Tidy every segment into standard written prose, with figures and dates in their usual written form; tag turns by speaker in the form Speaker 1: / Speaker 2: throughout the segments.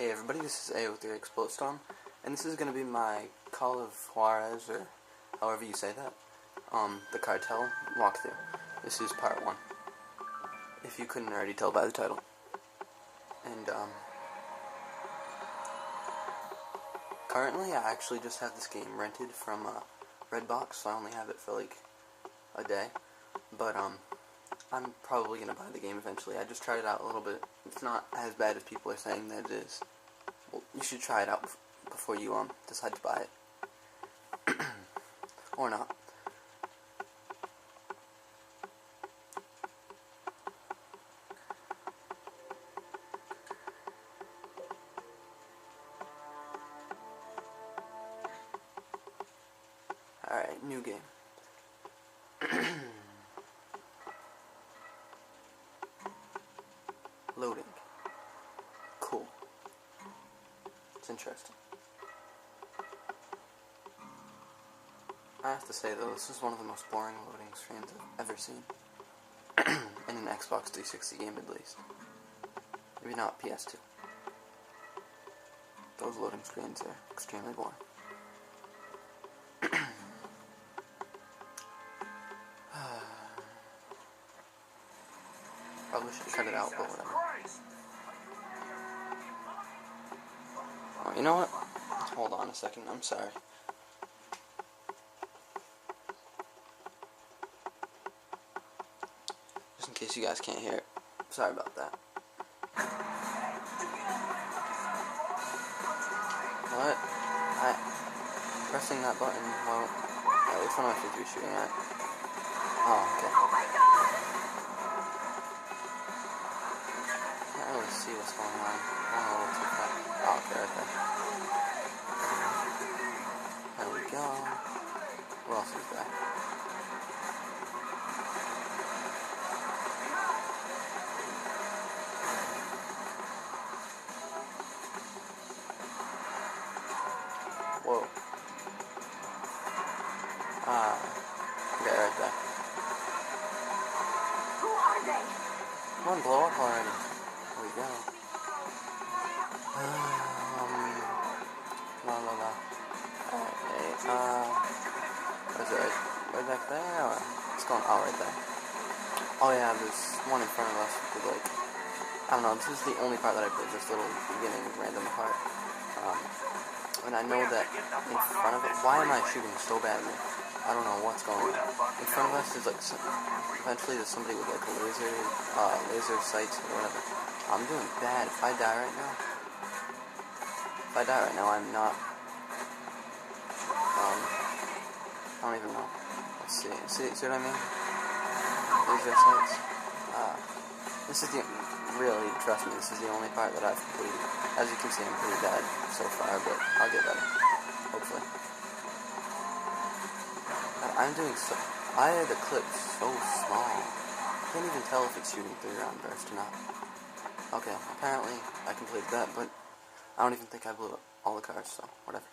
Speaker 1: Hey everybody, this is ArmyOfThreeGaming, and this is going to be my Call of Juarez, or however you say that, the Cartel walkthrough. This is part 1, if you couldn't already tell by the title. And, currently I actually just have this game rented from, Redbox, so I only have it for, like, a day. But, I'm probably going to buy the game eventually. I just tried it out a little bit. It's not as bad as people are saying that it is. Well, you should try it out before you decide to buy it. Or not. Alright, new game. Loading. Cool. It's interesting. I have to say though, this is one of the most boring loading screens I've ever seen. In an Xbox 360 game at least. Maybe not PS2. Those loading screens are extremely boring. Probably should cut it out, but whatever. Oh, you know what? Hold on a second, I'm sorry. Just in case you guys can't hear it. Sorry about that. What? Pressing that button won't... which one am I supposed to be shooting at? Oh, okay. Can't really see what's going on. I'm a little too fast. Oh, okay, right there. There we go. Who else is there? Whoa. Okay, right there.
Speaker 2: Who are they?
Speaker 1: Come on, blow up already. There we go. La la la. Where's it? Right back there? Or it's going, oh, right there. Oh yeah, there's one in front of us with, like, I don't know, this is the only part that I played, this little beginning random part. And I know that in front of it, why am I shooting so badly? I don't know what's going on. In front of us is like, eventually there's somebody with like a laser sights or whatever. I'm doing bad. If I die right now, I'm not, I don't even know. Let's see what I mean? Laser sights. This is the, really, trust me, this is the only part that I've completed. As you can see, I'm pretty bad so far, but I'll get better. Hopefully. I'm doing so... Why are the clips so small? I can't even tell if it's shooting 3-round burst or not. Okay, apparently I completed that, but I don't even think I blew up all the cars, so whatever.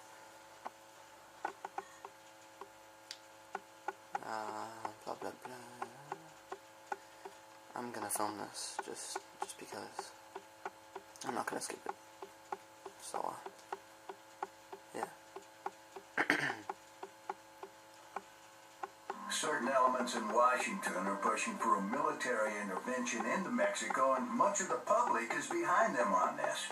Speaker 1: Blah blah blah. I'm gonna film this just because I'm not gonna skip it. So, yeah.
Speaker 3: Certain elements in Washington are pushing for a military intervention into Mexico, and much of the public is behind them on this.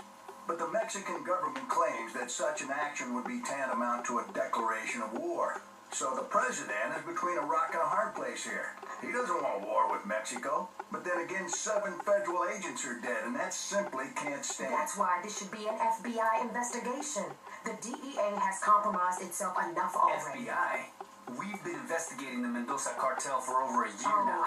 Speaker 3: But the Mexican government claims that such an action would be tantamount to a declaration of war. So the president is between a rock and a hard place here. He doesn't want war with Mexico, but then again, 7 federal agents are dead, and that simply can't stand.
Speaker 2: That's why this should be an FBI investigation. The DEA has compromised itself enough already.
Speaker 4: FBI? We've been investigating the Mendoza cartel for over a year now.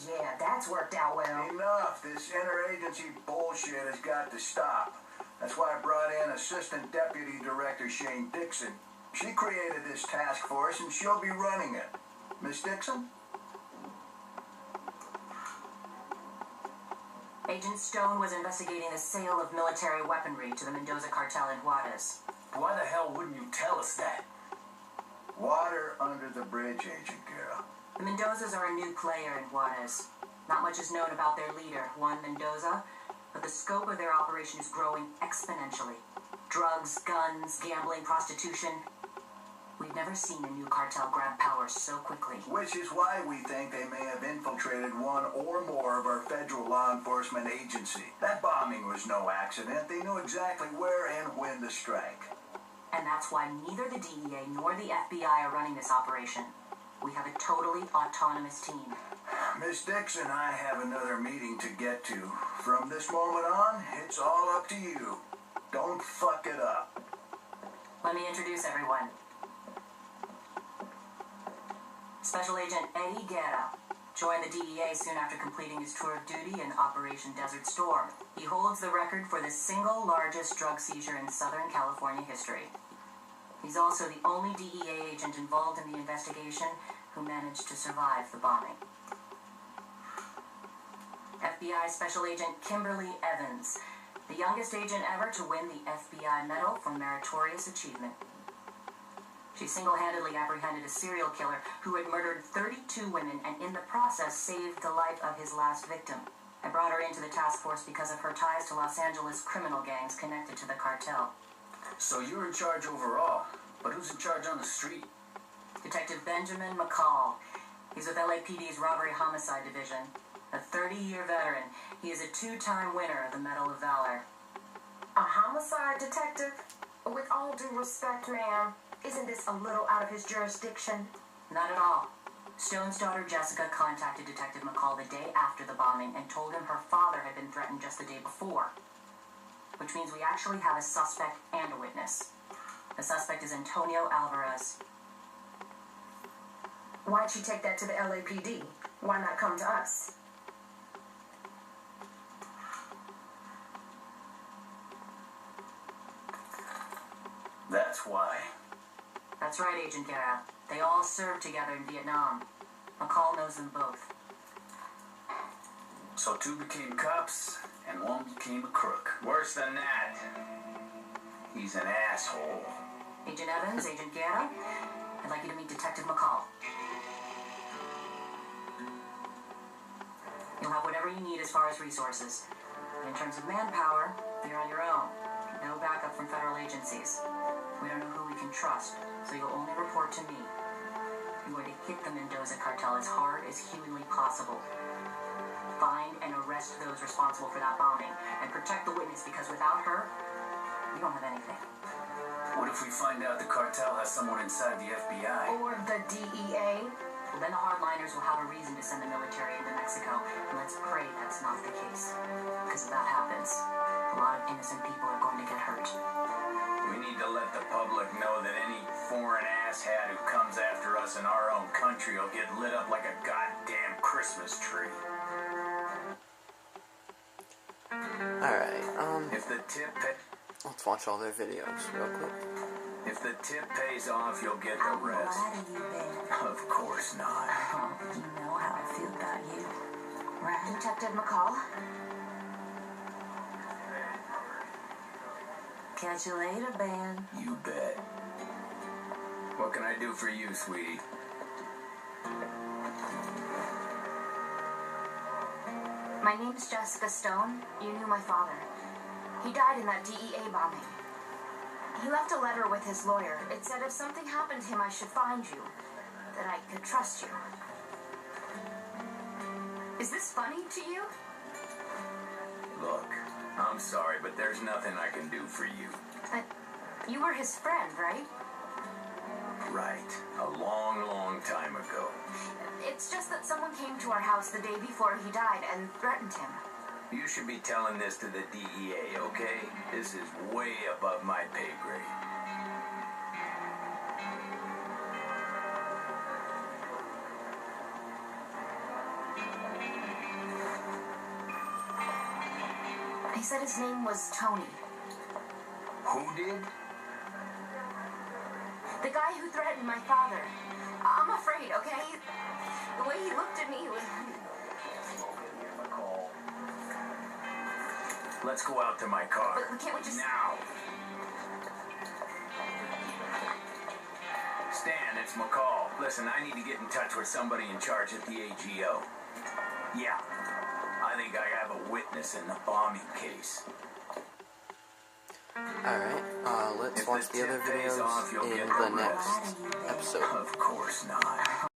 Speaker 2: Yeah, that's worked out well.
Speaker 3: Enough. This interagency bullshit has got to stop. That's why I brought in Assistant Deputy Director Shane Dixon. She created this task force, and she'll be running it. Miss Dixon?
Speaker 2: Agent Stone was investigating the sale of military weaponry to the Mendoza cartel in Juarez.
Speaker 4: Why the hell wouldn't you tell us that?
Speaker 3: Water under the bridge, Agent Girl.
Speaker 2: The Mendozas are a new player in Juarez. Not much is known about their leader, Juan Mendoza, but the scope of their operation is growing exponentially. Drugs, guns, gambling, prostitution. We've never seen a new cartel grab power so quickly.
Speaker 3: Which is why we think they may have infiltrated one or more of our federal law enforcement agency. That bombing was no accident. They knew exactly where and when to strike.
Speaker 2: And that's why neither the DEA nor the FBI are running this operation. We have a totally autonomous team.
Speaker 3: Miss Dixon, I have another meeting to get to. From this moment on, it's all up to you. Don't fuck it up.
Speaker 2: Let me introduce everyone. Special Agent Eddie Guerra joined the DEA soon after completing his tour of duty in Operation Desert Storm. He holds the record for the single largest drug seizure in Southern California history. He's also the only DEA agent involved in the investigation who managed to survive the bombing. FBI Special Agent Kimberly Evans, the youngest agent ever to win the FBI Medal for Meritorious Achievement. She single-handedly apprehended a serial killer who had murdered 32 women and in the process saved the life of his last victim. I brought her into the task force because of her ties to Los Angeles criminal gangs connected to the cartel.
Speaker 4: So you're in charge overall, but who's in charge on the street?
Speaker 2: Detective Benjamin McCall. He's with LAPD's Robbery Homicide Division. A 30-year veteran, he is a 2-time winner of the Medal of Valor.
Speaker 5: A homicide detective? With all due respect, ma'am, isn't this a little out of his jurisdiction?
Speaker 2: Not at all. Stone's daughter Jessica contacted Detective McCall the day after the bombing and told him her father had been threatened just the day before. Which means we actually have a suspect and a witness. The suspect is Antonio Alvarez.
Speaker 5: Why'd she take that to the LAPD? Why not come to us?
Speaker 4: That's why.
Speaker 2: That's right, Agent Guerra. They all served together in Vietnam. McCall knows them both.
Speaker 4: So 2 became cops, and 1 became a crook. Worse than that. He's an asshole.
Speaker 2: Agent Evans, Agent Guerra, I'd like you to meet Detective McCall. You'll have whatever you need as far as resources. But in terms of manpower, you're on your own. No backup from federal agencies. We don't know who we can trust, so you'll only report to me. I'm going to hit the Mendoza cartel as hard as humanly possible. Find and arrest those responsible for that bombing, and protect the witness, because without her, we don't have anything.
Speaker 4: What if we find out the cartel has someone inside the FBI?
Speaker 5: Or the DEA?
Speaker 2: Well, then the hardliners will have a reason to send the military into Mexico, and let's pray that's not the case. Because if that happens, a lot of innocent people are going to get hurt.
Speaker 4: We need to let the public know that any foreign asshat who comes after us in our own country will get lit up like a goddamn Christmas tree.
Speaker 1: Alright,
Speaker 4: If the tip
Speaker 1: let's watch all their videos real quick.
Speaker 4: If the tip pays off, you'll get the rest.
Speaker 2: do you, Ben?
Speaker 4: Of course not.
Speaker 2: Oh, you know how I feel about you, right?
Speaker 5: Detective McCall?
Speaker 2: Catch you later, Ben.
Speaker 4: You bet. What can I do for you, sweetie?
Speaker 5: My name's Jessica Stone. You knew my father. He died in that DEA bombing. He left a letter with his lawyer. It said if something happened to him, I should find you. That I could trust you. Is this funny to you?
Speaker 4: Look, I'm sorry, but there's nothing I can do for you.
Speaker 5: But you were his friend, right?
Speaker 4: Right. A long, long time ago.
Speaker 5: It's just that someone came to our house the day before he died and threatened him.
Speaker 4: You should be telling this to the DEA, okay? This is way above my pay grade.
Speaker 5: He said his name was Tony.
Speaker 4: Who did?
Speaker 5: The guy who threatened my father. I'm afraid, okay? The way he looked at me was...
Speaker 4: Let's go out to my car.
Speaker 5: But can't we just...
Speaker 4: Now! Stan, it's McCall. Listen, I need to get in touch with somebody in charge at the AGO. Yeah. I think I have a witness in the bombing case.
Speaker 1: Alright, let's watch the other videos in the next episode.
Speaker 4: Of course not.